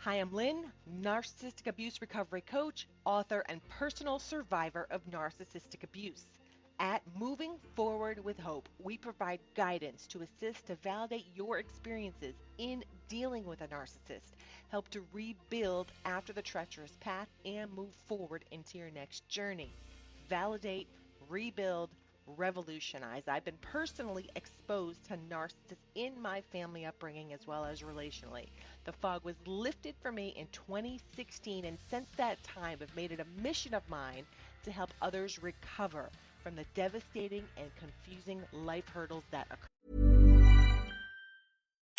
Hi, I'm Lynn, narcissistic abuse recovery coach, author, and personal survivor of narcissistic abuse. At Moving Forward with Hope, we provide guidance to assist to validate your experiences in dealing with a narcissist, help to rebuild after the treacherous path, and move forward into your next journey. Validate, rebuild, revolutionize. I've been personally exposed to narcissists in my family upbringing as well as relationally. The fog was lifted for me in 2016, and since that time I've made it a mission of mine to help others recover from the devastating and confusing life hurdles that occur.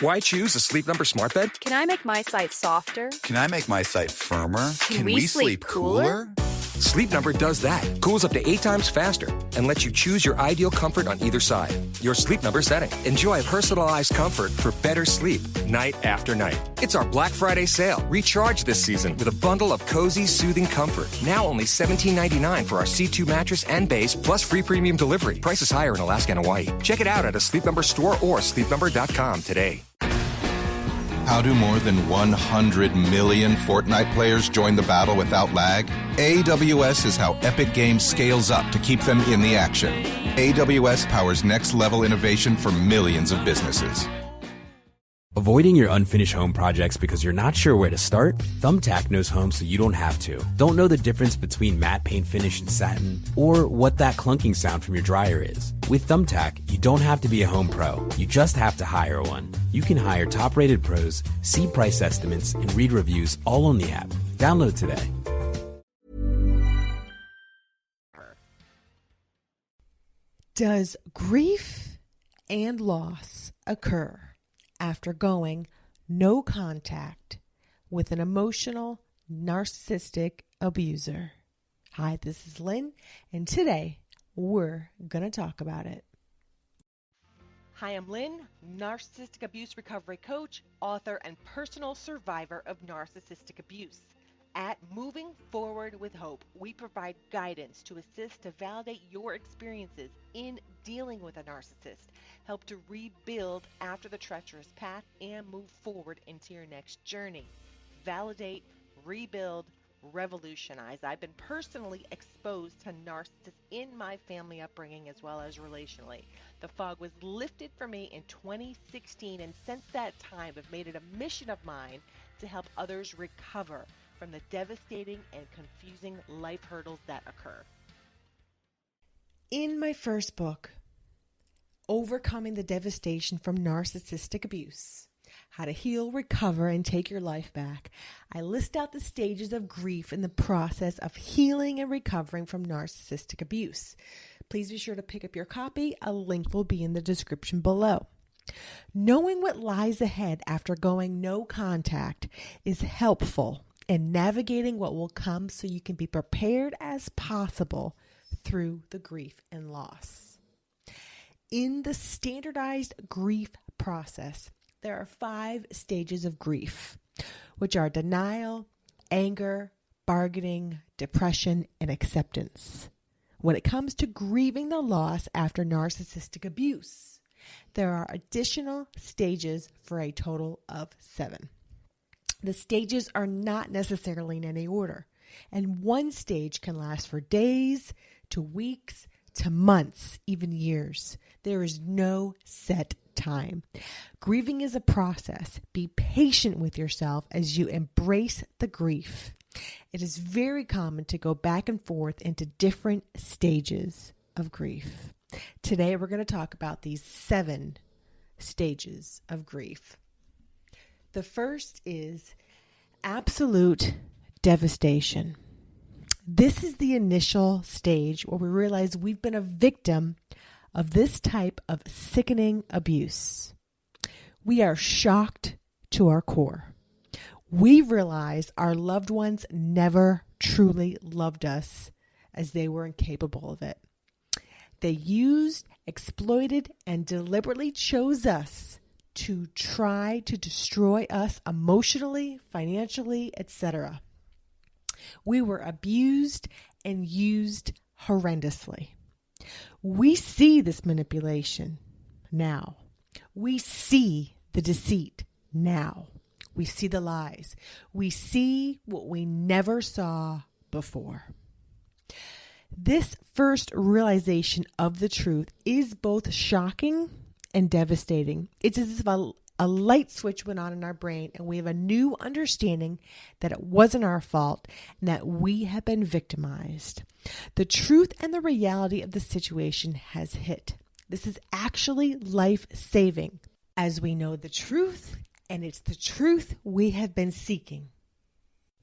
Why choose a Sleep Number smart bed? Can I make my site softer? Can I make my site firmer? Can we sleep cooler? Sleep Number does that. Cools up to 8 times faster and lets you choose your ideal comfort on either side. Your Sleep Number setting. Enjoy personalized comfort for better sleep night after night. It's our Black Friday sale. Recharge this season with a bundle of cozy, soothing comfort. Now only $17.99 for our C2 mattress and base, plus free premium delivery. Prices higher in Alaska and Hawaii. Check it out at a Sleep Number store or sleepnumber.com today. How do more than 100 million Fortnite players join the battle without lag? AWS is how Epic Games scales up to keep them in the action. AWS powers next-level innovation for millions of businesses. Avoiding your unfinished home projects because you're not sure where to start? Thumbtack knows home so you don't have to. Don't know the difference between matte paint finish and satin? Or what that clunking sound from your dryer is? With Thumbtack, you don't have to be a home pro. You just have to hire one. You can hire top-rated pros, see price estimates, and read reviews all on the app. Download today. Does grief and loss occur after going no contact with an emotional, narcissistic abuser? Hi, this is Lynn, and today we're going to talk about it. Hi, I'm Lynn, narcissistic abuse recovery coach, author, and personal survivor of narcissistic abuse. At Moving Forward with Hope, we provide guidance to assist to validate your experiences in dealing with a narcissist, help to rebuild after the treacherous path, and move forward into your next journey. Validate, rebuild, revolutionize. I've been personally exposed to narcissists in my family upbringing as well as relationally. The fog was lifted for me in 2016, and since that time I've made it a mission of mine to help others recover from the devastating and confusing life hurdles that occur. In my first book, Overcoming the Devastation from Narcissistic Abuse, How to Heal, Recover, and Take Your Life Back, I list out the stages of grief in the process of healing and recovering from narcissistic abuse. Please be sure to pick up your copy. A link will be in the description below. Knowing what lies ahead after going no contact is helpful in navigating what will come so you can be prepared as possible through the grief and loss. In the standardized grief process, there are 5 stages of grief, which are denial, anger, bargaining, depression, and acceptance. When it comes to grieving the loss after narcissistic abuse, there are additional stages for a total of 7. The stages are not necessarily in any order, and one stage can last for days to weeks to months, even years. There is no set time. Grieving is a process. Be patient with yourself as you embrace the grief. It is very common to go back and forth into different stages of grief. Today, we're going to talk about these 7 stages of grief. The first is absolute devastation. This is the initial stage where we realize we've been a victim of this type of sickening abuse. We are shocked to our core. We realize our loved ones never truly loved us, as they were incapable of it. They used, exploited, and deliberately chose us to try to destroy us emotionally, financially, etc. We were abused and used horrendously. We see this manipulation now. We see the deceit now. We see the lies. We see what we never saw before. This first realization of the truth is both shocking and devastating. It's as if a light switch went on in our brain and we have a new understanding that it wasn't our fault and that we have been victimized. The truth and the reality of the situation has hit. This is actually life-saving as we know the truth, and it's the truth we have been seeking.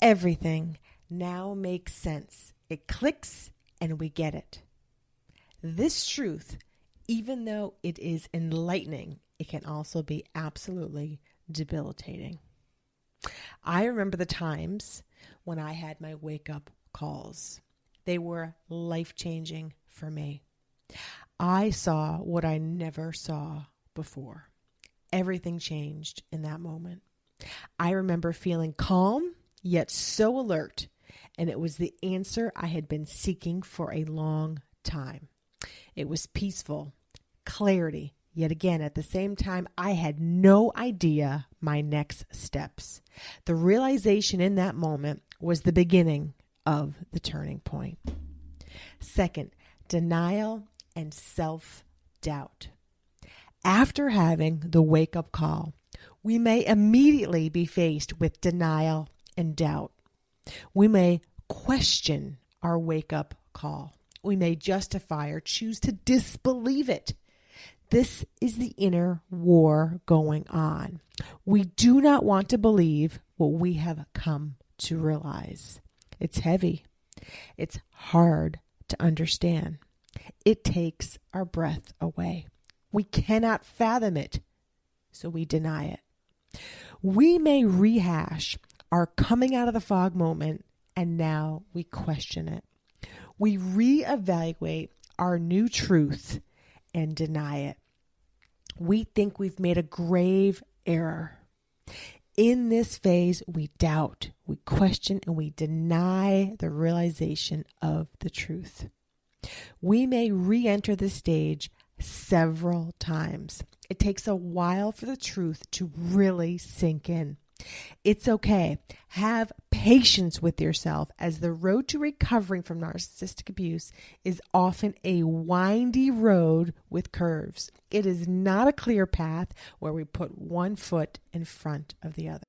Everything now makes sense. It clicks and we get it. This truth, even though it is enlightening, it can also be absolutely debilitating. I remember the times when I had my wake-up calls. They were life-changing for me. I saw what I never saw before. Everything changed in that moment. I remember feeling calm, yet so alert, and it was the answer I had been seeking for a long time. It was peaceful, clarity, yet again, at the same time, I had no idea my next steps. The realization in that moment was the beginning of the turning point. Second, denial and self-doubt. After having the wake-up call, we may immediately be faced with denial and doubt. We may question our wake-up call. We may justify or choose to disbelieve it. This is the inner war going on. We do not want to believe what we have come to realize. It's heavy. It's hard to understand. It takes our breath away. We cannot fathom it, so we deny it. We may rehash our coming out of the fog moment, and now we question it. We reevaluate our new truth and deny it. We think we've made a grave error. In this phase, we doubt, we question, and we deny the realization of the truth. We may re-enter the stage several times. It takes a while for the truth to really sink in. It's okay. Have patience with yourself, as the road to recovering from narcissistic abuse is often a windy road with curves. It is not a clear path where we put one foot in front of the other.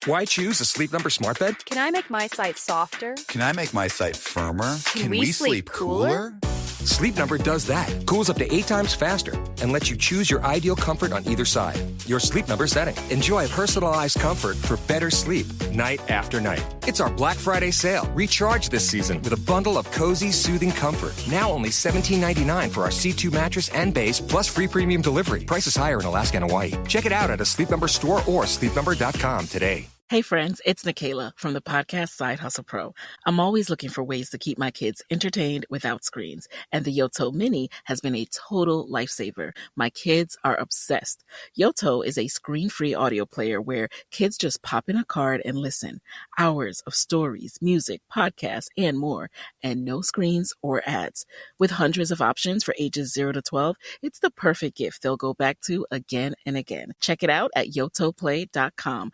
Why choose a Sleep Number smart bed? Can I make my site softer? Can I make my site firmer? Can we sleep cooler? Sleep Number does that. Cools up to 8 times faster and lets you choose your ideal comfort on either side. Your Sleep Number setting. Enjoy personalized comfort for better sleep night after night. It's our Black Friday sale. Recharge this season with a bundle of cozy, soothing comfort. Now only $17.99 for our C2 mattress and base, plus free premium delivery. Prices higher in Alaska and Hawaii. Check it out at a Sleep Number store or sleepnumber.com today. Hey friends, it's Nikayla from the podcast Side Hustle Pro. I'm always looking for ways to keep my kids entertained without screens, and the Yoto Mini has been a total lifesaver. My kids are obsessed. Yoto is a screen-free audio player where kids just pop in a card and listen. Hours of stories, music, podcasts, and more, and no screens or ads. With hundreds of options for ages 0 to 12, it's the perfect gift they'll go back to again and again. Check it out at yotoplay.com.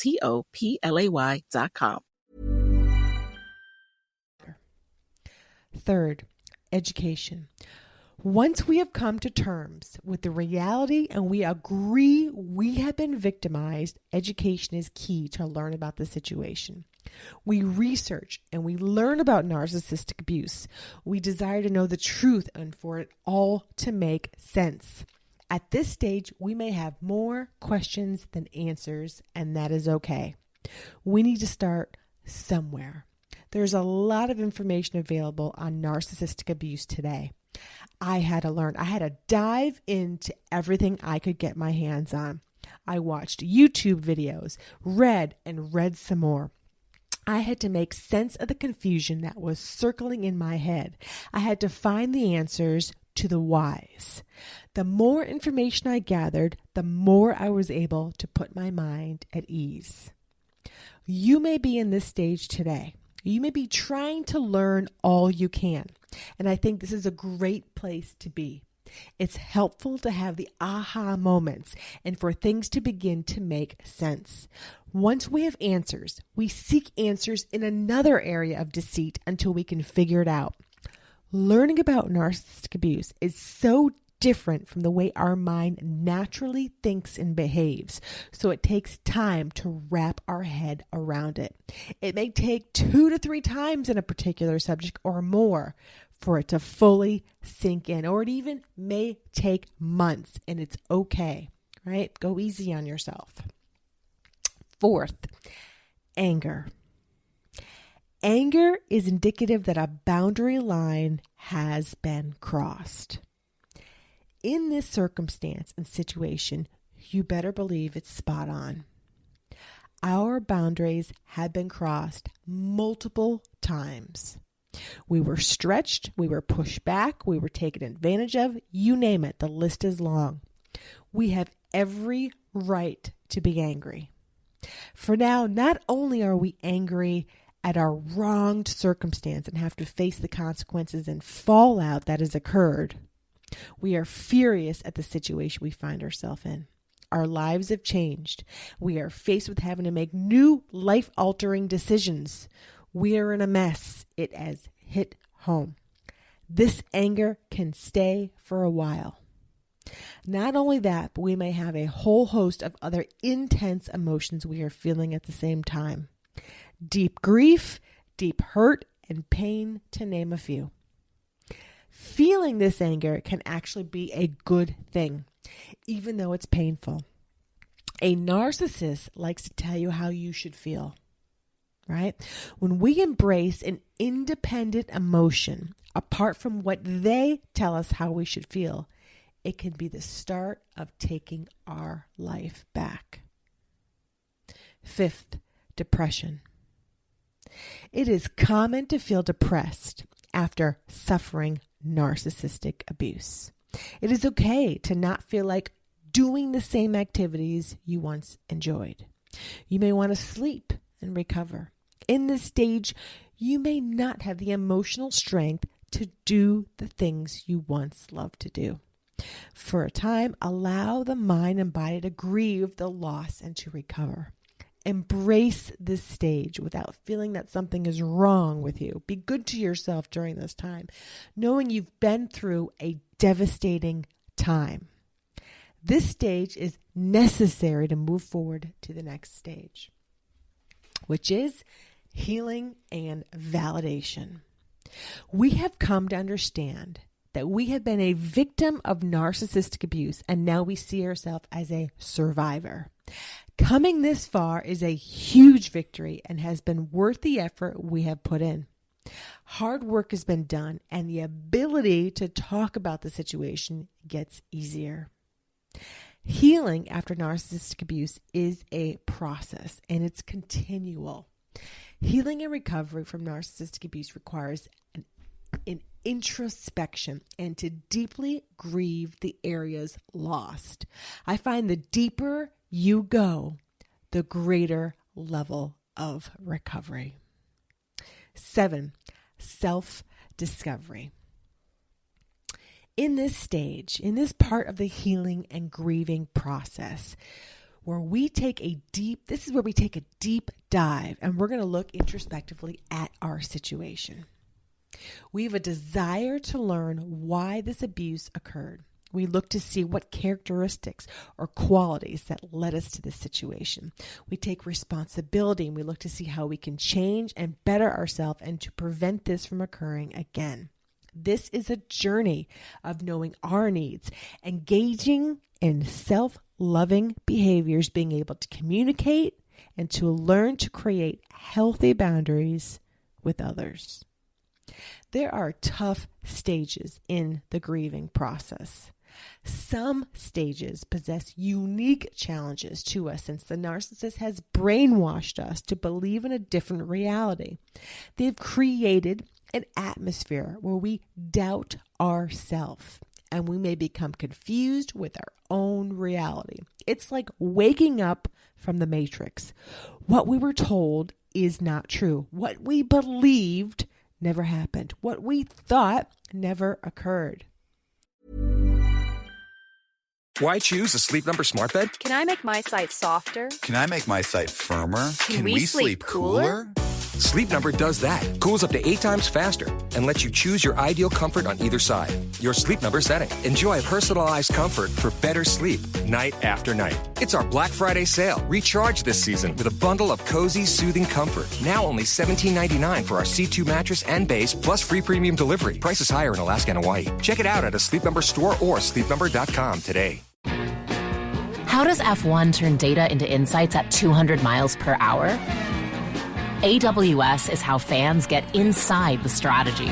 YOTOPLAY.com. Third, education. Once we have come to terms with the reality and we agree we have been victimized, education is key to learn about the situation. We research and we learn about narcissistic abuse. We desire to know the truth and for it all to make sense. At this stage, we may have more questions than answers, and that is okay. We need to start somewhere. There's a lot of information available on narcissistic abuse today. I had to learn. I had to dive into everything I could get my hands on. I watched YouTube videos, read some more. I had to make sense of the confusion that was circling in my head. I had to find the answers to the whys. The more information I gathered, the more I was able to put my mind at ease. You may be in this stage today. You may be trying to learn all you can. And I think this is a great place to be. It's helpful to have the aha moments and for things to begin to make sense. Once we have answers, we seek answers in another area of deceit until we can figure it out. Learning about narcissistic abuse is so different from the way our mind naturally thinks and behaves, so it takes time to wrap our head around it. It may take 2 to 3 times in a particular subject or more for it to fully sink in, or it even may take months, and it's okay, right? Go easy on yourself. Fourth, anger. Anger is indicative that a boundary line has been crossed. In this circumstance and situation, you better believe it's spot on. Our boundaries had been crossed multiple times. We were stretched, we were pushed back, we were taken advantage of, you name it, the list is long. We have every right to be angry. For now, not only are we angry at our wronged circumstance and have to face the consequences and fallout that has occurred, we are furious at the situation we find ourselves in. Our lives have changed. We are faced with having to make new life-altering decisions. We are in a mess. It has hit home. This anger can stay for a while. Not only that, but we may have a whole host of other intense emotions we are feeling at the same time. Deep grief, deep hurt, and pain, to name a few. Feeling this anger can actually be a good thing, even though it's painful. A narcissist likes to tell you how you should feel, right? When we embrace an independent emotion, apart from what they tell us how we should feel, it can be the start of taking our life back. Fifth, depression. It is common to feel depressed after suffering narcissistic abuse. It is okay to not feel like doing the same activities you once enjoyed. You may want to sleep and recover. In this stage, you may not have the emotional strength to do the things you once loved to do. For a time, allow the mind and body to grieve the loss and to recover. Embrace this stage without feeling that something is wrong with you. Be good to yourself during this time, knowing you've been through a devastating time. This stage is necessary to move forward to the next stage, which is healing and validation. We have come to understand that we have been a victim of narcissistic abuse, and now we see ourselves as a survivor. Coming this far is a huge victory and has been worth the effort we have put in. Hard work has been done, and the ability to talk about the situation gets easier. Healing after narcissistic abuse is a process, and it's continual. Healing and recovery from narcissistic abuse requires an introspection and to deeply grieve the areas lost. I find the deeper you go, the greater level of recovery. 7, self-discovery. In this stage, in this part of the healing and grieving process, where we take a deep dive, and we're going to look introspectively at our situation. We have a desire to learn why this abuse occurred. We look to see what characteristics or qualities that led us to this situation. We take responsibility and we look to see how we can change and better ourselves and to prevent this from occurring again. This is a journey of knowing our needs, engaging in self-loving behaviors, being able to communicate and to learn to create healthy boundaries with others. There are tough stages in the grieving process. Some stages possess unique challenges to us since the narcissist has brainwashed us to believe in a different reality. They've created an atmosphere where we doubt ourselves and we may become confused with our own reality. It's like waking up from the Matrix. What we were told is not true. What we believed never happened. What we thought never occurred. Why choose a Sleep Number smart bed? Can I make my site softer? Can I make my site firmer? Can we sleep cooler? Sleep Number does that. Cools up to 8 times faster and lets you choose your ideal comfort on either side. Your Sleep Number setting. Enjoy personalized comfort for better sleep night after night. It's our Black Friday sale. Recharge this season with a bundle of cozy, soothing comfort. Now only $17.99 for our C2 mattress and base, plus free premium delivery. Prices higher in Alaska and Hawaii. Check it out at a Sleep Number store or sleepnumber.com today. How does F1 turn data into insights at 200 miles per hour? AWS is how fans get inside the strategy.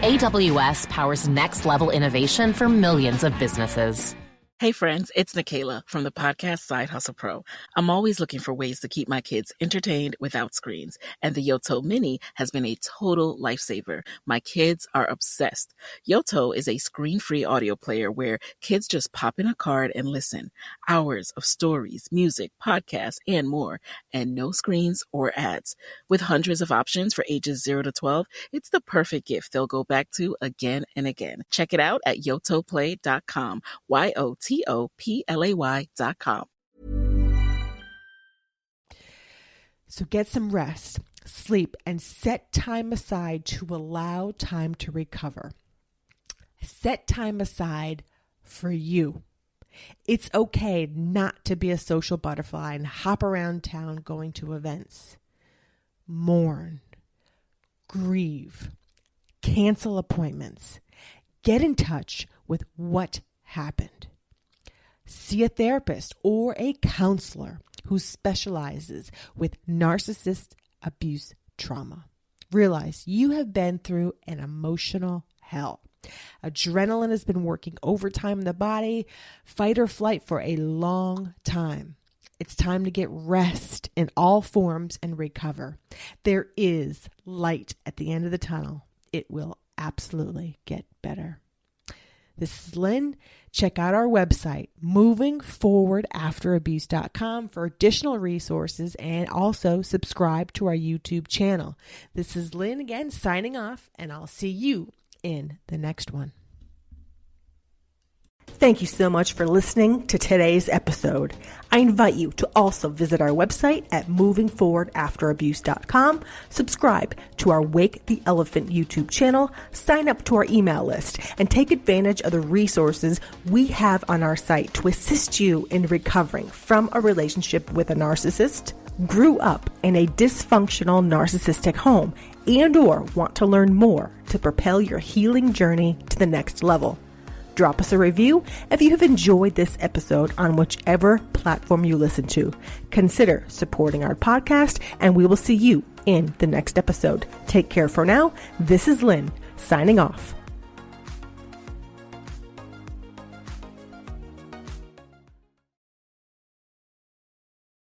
AWS powers next-level innovation for millions of businesses. Hey friends, it's Nikayla from the podcast Side Hustle Pro. I'm always looking for ways to keep my kids entertained without screens, and the Yoto Mini has been a total lifesaver. My kids are obsessed. Yoto is a screen-free audio player where kids just pop in a card and listen. Hours of stories, music, podcasts, and more, and no screens or ads. With hundreds of options for ages 0 to 12, it's the perfect gift they'll go back to again and again. Check it out at yotoplay.com. YOTOPLAY.com. So get some rest, sleep, and set time aside to allow time to recover. Set time aside for you. It's okay not to be a social butterfly and hop around town going to events. Mourn, grieve, cancel appointments, get in touch with what happened. See a therapist or a counselor who specializes with narcissist abuse trauma. Realize you have been through an emotional hell. Adrenaline has been working overtime in the body, fight or flight for a long time. It's time to get rest in all forms and recover. There is light at the end of the tunnel. It will absolutely get better. This is Lynn. Check out our website, movingforwardafterabuse.com, for additional resources, and also subscribe to our YouTube channel. This is Lynn again signing off, and I'll see you in the next one. Thank you so much for listening to today's episode. I invite you to also visit our website at movingforwardafterabuse.com, subscribe to our Wake the Elephant YouTube channel, sign up to our email list, and take advantage of the resources we have on our site to assist you in recovering from a relationship with a narcissist, grew up in a dysfunctional narcissistic home, and or want to learn more to propel your healing journey to the next level. Drop us a review if you have enjoyed this episode on whichever platform you listen to. Consider supporting our podcast, and we will see you in the next episode. Take care for now. This is Lynn, signing off.